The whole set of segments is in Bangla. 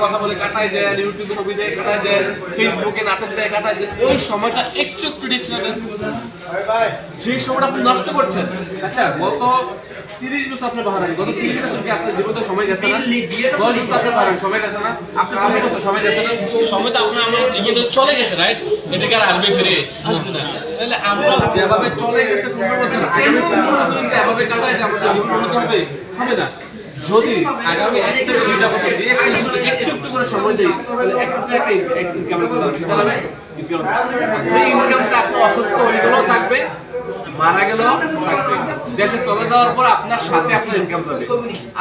কথা বলে কাটায় দেন, ইউটিউবে ছবি দেয় কাটায় দেন, ফেসবুকে নাটক দেয় কাটায় দেন, ওই সময়টা একটু একটু ডিসিশন দেন। যে সময়টা আপনি নষ্ট করছেন, আচ্ছা গত 30 বছর আপনি বাহারান, গত 30 বছর কি আপনার জীবনে সময় গেছে না? 10 বছর আপনি বাহারান, সময় গেছে না? আপনার 15 বছর সময় গেছে না? সময় তো আপনার আমার জীবনে চলে গেছে, রাইট? এটাকে আর আসবে ফিরে আসবে না। তাহলে আমরা যেভাবে চলে গেছে 15 বছর, আগামী 15 বছর যদি এভাবে কাটাই যে আমাদের জীবন উন্নত হবে, হবে না। যদি আগামী 1 থেকে 2 বছর দিয়ে একটু একটু করে সময় দেই, তাহলে একটু একটা ইনকাম হবে। সেই ইনকামটা আপনার অসুস্থ হয়ে গেলেও থাকবে, মারা গেলেও থাকবে। দেশে চলে যাওয়ার পর আপনার সাথে আপনার ইনকাম যাবে।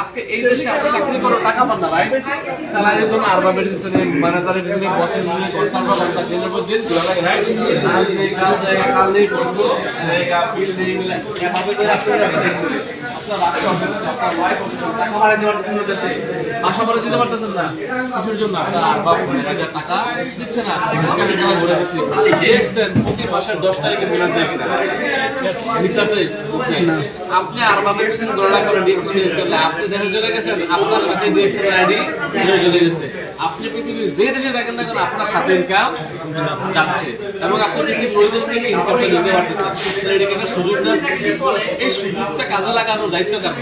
আজকে এই দেশে আপনি চাকরি করে টাকা পান না, রাইট? স্যালারির জন্য আরবাবের পিছনে, ম্যানেজারের পিছনে, বসের পিছনে ঘন্টার পর ঘন্টা দিনের পর দিন ঘোরা লাগে, রাইট? কাল নেই, কাল জায়গা, কাল নেই, বস্তু জায়গা, বিল নেই, মিলে এভাবে করে আপনার আপনার ওয়াইফ টাকা ভাড়া দেওয়ার জন্য দেশে আশা করে দিতে পারতেছেন না, কিছুর জন্য আপনার আরবাব 10,000 টাকা দিচ্ছে না, এখানে টাকা ঘুরে দিচ্ছে। দেখছেন প্রতি মাসের 10 তারিখে বোনাস যায় কিনা? আপনি আরবাবের পিছনে গণনা করে ডিএক্সএল ইউজ করলে আপনি দেশে চলে গেছেন, আপনার সাথে ডিএক্সএল আইডি চলে গেছে। আপনি পৃথিবীর যে দেশে দেখেন না কেন আপনার সাথে ইনকাম যাচ্ছে, এবং আপনি পৃথিবীর ওই দেশ থেকে ইনকামটা নিতে পারতেছেন। এটাকে একটা সুযোগ না, এই সুযোগটা কাজে লাগানোর দায়িত্ব কার?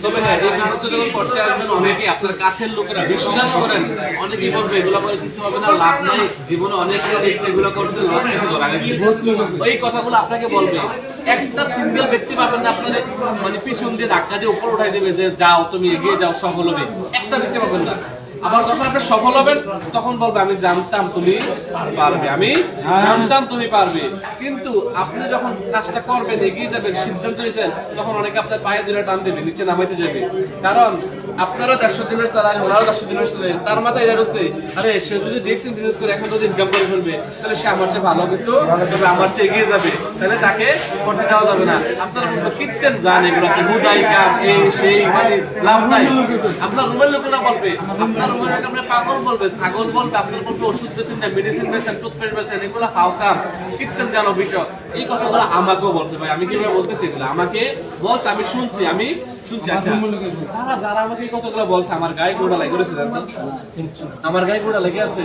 তবে হ্যাঁ, এই বিজনেসটা যখন করতে আসবেন অনেকেই আপনার কাছের লোকেরা বিশ্বাস করেন, অনেকেই বলবে এগুলো করে কিছু হবে না, লাভ নাই, জীবনে অনেক দেখছে এগুলো করতে লস কিছু করা গেছে। ওই কথাগুলো আপনাকে বলবে। একটা সিঙ্গেল ব্যক্তি পাবেন না আপনার মানে পিছন দিয়ে ধাক্কা দিয়ে উপর উঠাই দেবে যে যাও তুমি এগিয়ে যাও, সফল হবে, একটা ব্যক্তি পাবেন না। আবার যখন আপনি সফল হবেন তখন বলবে আমি জানতাম তুমি পারবে, আমি জানতাম তুমি পারবে। কিন্তু আপনি যখন কাজটা করবেন, এগিয়ে যাবেন, সিদ্ধান্ত নিয়েছেন, তখন অনেকে আপনার পায়ে ধরে টান দেবে, নিচে নামাইতে যাবে। কারণ আপনারও 150 দিনের স্যালারি, ওনারও 150 দিনের স্যালারি, তার মাথায় এটা হচ্ছে আরে সে যদি দেখছেন বিজনেস করে এখন যদি ইনকাম করে ফেলবে, তাহলে সে আমার চেয়ে ভালো কিছু, তবে আমার চেয়ে এগিয়ে যাবে, তাহলে তাকে করতে দেওয়া যাবে না। আপনারা কিনতেন জান এগুলো হুদাই কাম, এই সেই, মানে লাভ নাই। আপনার রুমের লোকেরা বলবে, আপনার রুমের পাগল বলবে, ছাগল বলবে, আপনার বলবে ওষুধ বেছেন না, মেডিসিন বেছেন, টুথপেস্ট বেছেন, এগুলো হাও কাম, কিনতেন জানো বিষয়। এই কথাগুলো আমাকেও বলছে ভাই, আমি কিভাবে বলতেছি এগুলো আমাকে বলছে, আমি শুনছি, আমি শুনছি। আচ্ছা যারা আমাকে এই কথাগুলো বলছে, আমার গায়ে গোড়া লাগে করেছে, আমার গায়ে গোড়া লেগে আছে,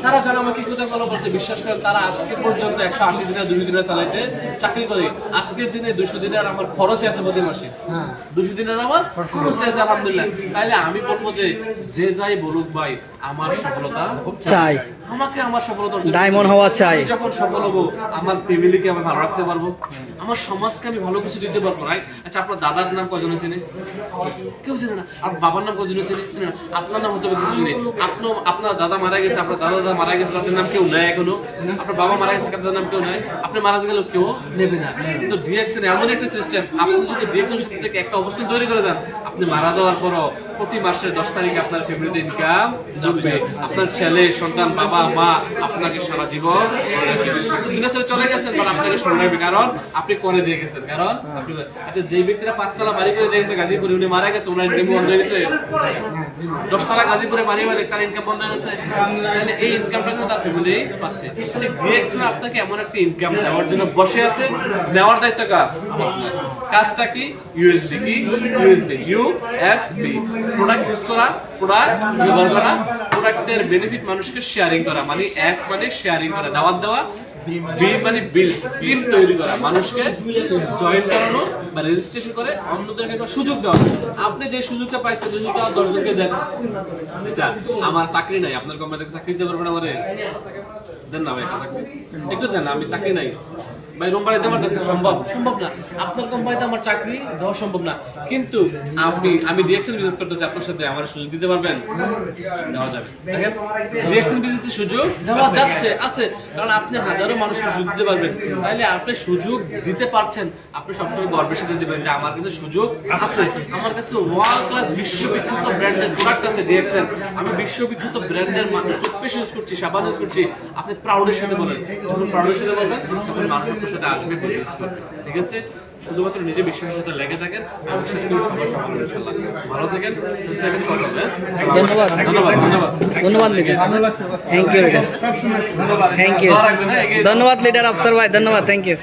তারা যারা আমাকে এই কথাগুলো বলছে, বিশ্বাস করেন তারা আজকে পর্যন্ত 180 দিনে 200 দিনের চালাইতে চাকরি করে। আজকের দিনে 200 দিনের আমার খরচ আছে প্রতি মাসে, 200 দিনের আমার খরচ আছে আলহামদুলিল্লাহ। তাইলে আমি বলবো যে যাই বলুক ভাই, আমার সফলতা চাই, আমাকে আমার সফলতা ডায়মন্ড হওয়া চাই। যখন সফল হবো আমার ফ্যামিলিকে আমি ভালো রাখতে পারবো, আমার সমাজকে আমি ভালো কিছু দিতে পারবো, রাইট? আচ্ছা আপনার দাদার নাম কজনে চেনে? কেউ চেনে না। আপনার বাবার নাম কজনে চেনে না? আপনার নাম হতে হবে কিছু নেই। আপনার দাদা মারা গেছে, আপনার দাদা মারা গেছে, তাদের নাম কেউ নেয় এখনো। আপনার বাবা মারা গেছে, তাদের নাম কেউ নেয়। আপনি মারা গেলেও কেউ নেবে না। কিন্তু ডিএক্সএন এমন একটা সিস্টেম, আপনি যদি ডিএক্সএন সাথে থেকে একটা অবস্থান তৈরি করে দেন, আপনি মারা যাওয়ার পরও প্রতি মাসের 10 তারিখে আপনার ফ্যামিলিতে ইনকাম যাবে, আপনার ছেলে সন্তান, বাবা মা আপনাকে সারা জীবন দিনে চলে গেছেন, বাট আপনাকে স্মরণ রাখবে, কারণ আপনি করে দিয়ে গেছেন। কারণ আচ্ছা যে ব্যক্তিরা 5 তলা বাড়ি করে দিয়ে গেছে গাজীপুরে, উনি মারা গেছে, ওনার ইনকাম বন্ধ হয়ে গেছে। 10 তলা গাজীপুরে বাড়ি মানে তার ইনকাম বন্ধ হয়ে গেছে, তাহলে এই ইনকামটা কিন্তু তার ফ্যামিলি পাচ্ছে। ডিএক্সএন আপনাকে এমন একটা ইনকাম দেওয়ার জন্য বসে আছে, নেওয়ার দায়িত্ব কার? কাজটা কি? ইউএসডি কি? ইউএসডি, ইউএসডি, প্রোডাক্ট ইউজ করা, প্রোডাক্ট ব্যবহার করা, প্রোডাক্টের বেনিফিট মানুষকে শেয়ারিং করা, মানে এস মানে শেয়ারিং করা, দাওয়াত দেওয়া, বি মানে বিল, টিম তৈরি করা, মানুষকে জয়েন করানো বা রেজিস্ট্রেশন করে অন্যদেরকে একটা সুযোগ দেওয়া। আপনি যে সুযোগটা পাইছেন, সুযোগটা 10 জনকে দেন। আচ্ছা আমার চাকরি নাই, আপনার কোম্পানিতে চাকরি দিতে পারবেন আমারে? দেন না ভাই চাকরি, একটু দেন না, আমি চাকরি নাই ভাই, রুম ভাড়া দিতে পারতেছেন, সম্ভব? সম্ভব না। আপনার কোম্পানিতে আমার চাকরি দেওয়া সম্ভব না, কিন্তু আমি ডিএক্সএন বিজনেস করতে চাই, আপনার সাথে আমার সুযোগ দিতে পারবেন? দেওয়া যাবে। দেখেন ডিএক্সএন বিজনেসের সুযোগ দেওয়া যাচ্ছে, আছে, কারণ আপনি হাজারো মানুষকে সুযোগ দিতে পারবেন। তাইলে আপনি সুযোগ দিতে পারছেন, আপনি সবসময় গর্বের সাথে দিবেন যে আমার কাছে সুযোগ আছে, আমার কাছে ওয়ার্ল্ড ক্লাস বিশ্ববিখ্যাত ব্র্যান্ডের প্রোডাক্ট আছে ডিএক্সএন, আমি বিশ্ববিখ্যাত ব্র্যান্ডের টুথপেস্ট ইউজ করছি, সাবান ইউজ করছি। আপনি প্রাউডের সাথে বলেন, যখন প্রাউডের সাথে বলবেন তখন মানুষ আপনার সাথে আসবে, বিজনেস করবে। ঠিক আছে? শুধুমাত্র নিজে বিশ্বাসের সাথে লেগে থাকেন, আমি বিশ্বাস করি সবার সফল হবে ইনশাআল্লাহ। ভালো থাকেন, সুস্থ থাকেন, সফল হবেন। ধন্যবাদ, ধন্যবাদ, ধন্যবাদ, ধন্যবাদ leader, thank you leader, thank you, ধন্যবাদ লিডার আফসার ভাই, ধন্যবাদ, থ্যাংক ইউ।